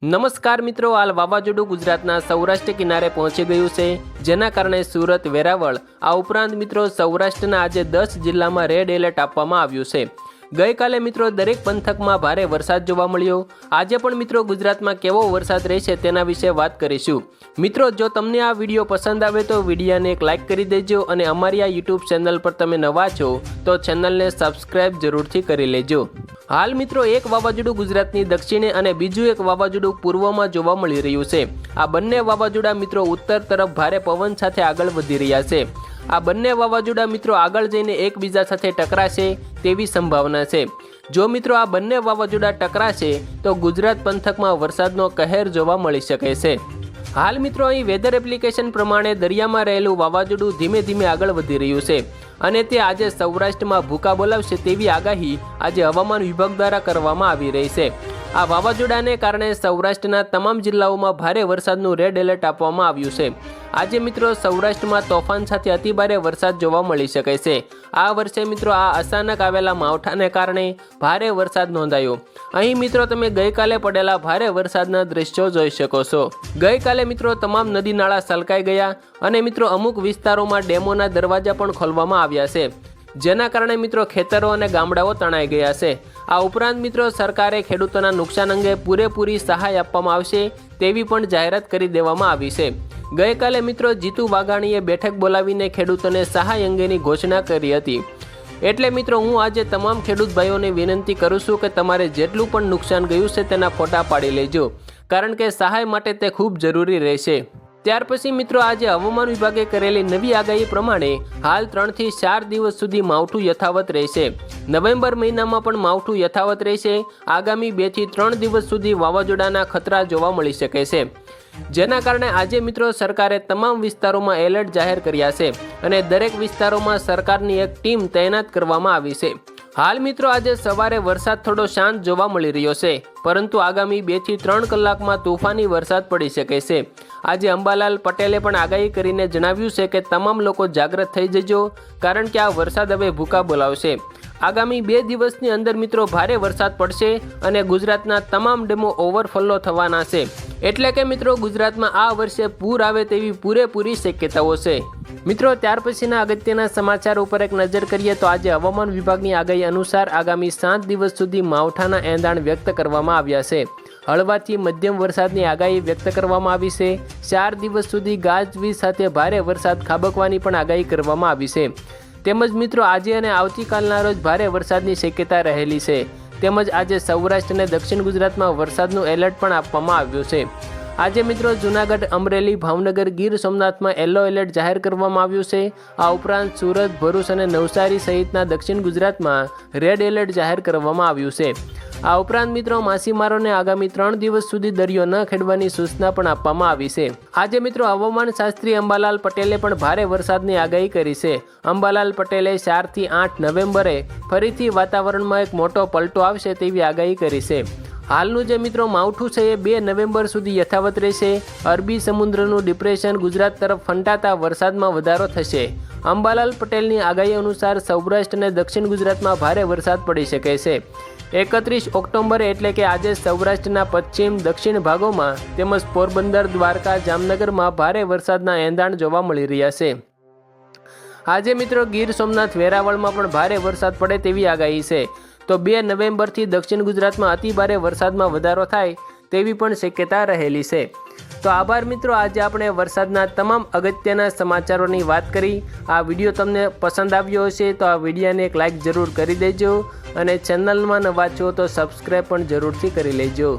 નમસ્કાર મિત્રો, હાલ વાવાઝોડું ગુજરાતના સૌરાષ્ટ્ર કિનારે પહોંચી ગયું છે, જેના કારણે સુરત, વેરાવળ આ ઉપરાંત મિત્રો સૌરાષ્ટ્રના આજે 10 જિલ્લામાં રેડ એલર્ટ આપવામાં આવ્યું છે। ગઈકાલે મિત્રો દરેક પંથકમાં ભારે વરસાદ જોવા મળ્યો। આજે પણ મિત્રો ગુજરાતમાં કેવો વરસાદ રહેશે તેના વિશે વાત કરીશું। મિત્રો જો તમને આ વિડીયો પસંદ આવે તો વિડીયોને એક લાઇક કરી દેજો અને અમારી આ યુટ્યુબ ચેનલ પર તમે નવા છો તો ચેનલને સબસ્ક્રાઇબ જરૂરથી કરી લેજો। હાલ મિત્રો એક વાવાઝોડું ગુજરાતની દક્ષિણે અને બીજું એક વાવાઝોડું પૂર્વમાં જોવા મળી રહ્યું છે। આ બંને વાવાઝોડા મિત્રો ઉત્તર તરફ ભારે પવન સાથે આગળ વધી રહ્યા છે। આ બંને વાવાઝોડા મિત્રો આગળ જઈને એકબીજા સાથે ટકરાશે તેવી સંભાવના છે। જો મિત્રો આ બંને વાવાઝોડા ટકરાશે તો ગુજરાત પંથકમાં વરસાદનો કહેર જોવા મળી શકે છે। હાલ મિત્રો અહીં વેધર એપ્લિકેશન પ્રમાણે દરિયામાં રહેલું વાવાઝોડું ધીમે ધીમે આગળ વધી રહ્યું છે અને તે આજે સૌરાષ્ટ્રમાં ભૂકા બોલાવશે તેવી આગાહી આજે હવામાન વિભાગ દ્વારા કરવામાં આવી રહી છે। આ વાવાઝોડાને કારણે સૌરાષ્ટ્રના તમામ જિલ્લાઓમાં ભારે વરસાદનું રેડ એલર્ટ આપવામાં આવ્યું છે। આજે મિત્રો સૌરાષ્ટ્રમાં તોફાન સાથે અતિભારે વરસાદ જોવા મળી શકે છે। આ વર્ષે મિત્રો આ અચાનક આવેલા માવઠાને કારણે ભારે વરસાદ નોંધાયો। અહીં મિત્રો તમે ગઈકાલે પડેલા ભારે વરસાદના દ્રશ્યો જોઈ શકો છો। ગઈકાલે મિત્રો તમામ નદી નાળા છલકાઈ ગયા અને મિત્રો અમુક વિસ્તારોમાં ડેમોના દરવાજા પણ ખોલવામાં આવ્યા છે, જેના કારણે મિત્રો ખેતરો અને ગામડાઓ તણાઈ ગયા છે। આ ઉપરાંત મિત્રો સરકારે ખેડૂતોના નુકસાન અંગે પૂરેપૂરી સહાય આપવામાં આવશે તેવી પણ જાહેરાત કરી દેવામાં આવી છે। ગઈકાલે મિત્રો જીતુ વાઘાણીએ બેઠક બોલાવીને ખેડૂતોને સહાય અંગેની ઘોષણા કરી હતી। એટલે મિત્રો હું આજે તમામ ખેડૂત ભાઈઓને વિનંતી કરું છું કે તમારે જેટલું પણ નુકસાન ગયું છે તેના ફોટા પાડી લેજો, કારણ કે સહાય માટે તે ખૂબ જરૂરી રહેશે। ત્યાર પછી મિત્રો આજે હવામાન વિભાગે કરેલી નવી આગાહી પ્રમાણે હાલ 3 થી 4 દિવસ સુધી માવઠું યથાવત રહેશે। નવેમ્બર મહિનામાં પણ માવઠું યથાવત રહેશે। આગામી 2 થી 3 દિવસ સુધી વાવાઝોડાના ખતરા જોવા મળી શકે છે, જેના કારણે આજે મિત્રો સરકારે તમામ વિસ્તારોમાં એલર્ટ જાહેર કર્યા છે અને દરેક વિસ્તારોમાં સરકારની એક ટીમ તૈનાત કરવામાં આવી છે। હાલ મિત્રો આજે સવારે વરસાદ થોડો શાંત જોવા મળી રહ્યો છે, પરંતુ આગામી 2 થી 3 કલાકમાં તોફાની વરસાદ પડી શકે છે। આજે અંબાલાલ પટેલે પણ આગાહી કરીને જણાવ્યું છે કે તમામ લોકો જાગૃત થઈ જજો, કારણ કે આ વરસાદ હવે ભૂકા બોલાવશે। આગામી 2 દિવસની અંદર મિત્રો ભારે વરસાદ પડશે અને ગુજરાતના તમામ ડેમો ઓવરફ્લો થવાના છે, એટલે કે મિત્રો ગુજરાતમાં આ વર્ષે પૂર આવે તેવી પૂરેપૂરી શક્યતાઓ છે। મિત્રો ત્યાર પછીના અગત્યના સમાચાર ઉપર એક નજર કરીએ તો આજે હવામાન વિભાગની આગાહી અનુસાર આગામી 7 દિવસ સુધી માવઠાના એંધાણ વ્યક્ત કરવામાં આવ્યા છે। હળવાથી મધ્યમ વરસાદની આગાહી વ્યક્ત કરવામાં આવી છે। 4 દિવસ સુધી ગાજવીજ સાથે ભારે વરસાદ ખાબકવાની પણ આગાહી કરવામાં આવી છે। તેમજ મિત્રો આજે અને આવતીકાલના રોજ ભારે વરસાદની શક્યતા રહેલી છે। તેમજ આજે સૌરાષ્ટ્ર અને દક્ષિણ ગુજરાતમાં વરસાદનું એલર્ટ પણ આપવામાં આવ્યું છે। આજે મિત્રો જૂનાગઢ, અમરેલી, ભાવનગર, ગીર સોમનાથમાં યલો એલર્ટ જાહેર કરવામાં આવ્યું છે। આ ઉપરાંત સુરત, ભરૂચ અને નવસારી સહિતના દક્ષિણ ગુજરાતમાં રેડ એલર્ટ જાહેર કરવામાં આવ્યું છે। આ ઉપરાંત મિત્રો માછીમારોને આગામી 3 દિવસ સુધી દરિયો ન ખેડવાની સૂચના પણ આપવામાં આવી છે। આજે મિત્રો હવામાન શાસ્ત્રી અંબાલાલ પટેલે પણ ભારે વરસાદની આગાહી કરી છે। અંબાલાલ પટેલે 4 થી 8 નવેમ્બરે ફરીથી વાતાવરણમાં એક મોટો પલટો આવશે તેવી આગાહી કરી છે। હાલનું જે મિત્રો માવઠું છે એ 2 નવેમ્બર સુધી યથાવત રહેશે। અરબી સમુદ્રનું ડિપ્રેશન ગુજરાત તરફ ફંટાતા વરસાદમાં વધારો થશે। અંબાલાલ પટેલની આગાહી અનુસાર સૌરાષ્ટ્ર અને દક્ષિણ ગુજરાતમાં ભારે વરસાદ પડી શકે છે। 31 ઓક્ટોબરે એટલે કે આજે સૌરાષ્ટ્રના પશ્ચિમ, દક્ષિણ ભાગોમાં તેમજ પોરબંદર, દ્વારકા, જામનગરમાં ભારે વરસાદના એંધાણ જોવા મળી રહ્યા છે। આજે મિત્રો ગીર સોમનાથ, વેરાવળમાં પણ ભારે વરસાદ પડે તેવી આગાહી છે। તો 2 નવેમ્બરથી દક્ષિણ ગુજરાતમાં અતિભારે વરસાદમાં વધારો થાય તેવી પણ શક્યતા રહેલી છે। તો આભાર મિત્રો, આજે આપણે વરસાદના તમામ અગત્યના સમાચારોની વાત કરી। આ વિડીયો તમને પસંદ આવ્યો હશે તો આ વિડીયોને એક લાઇક જરૂર કરી દેજો અને ચેનલમાં નવા છો તો સબસ્ક્રાઈબ પણ જરૂરથી કરી લેજો।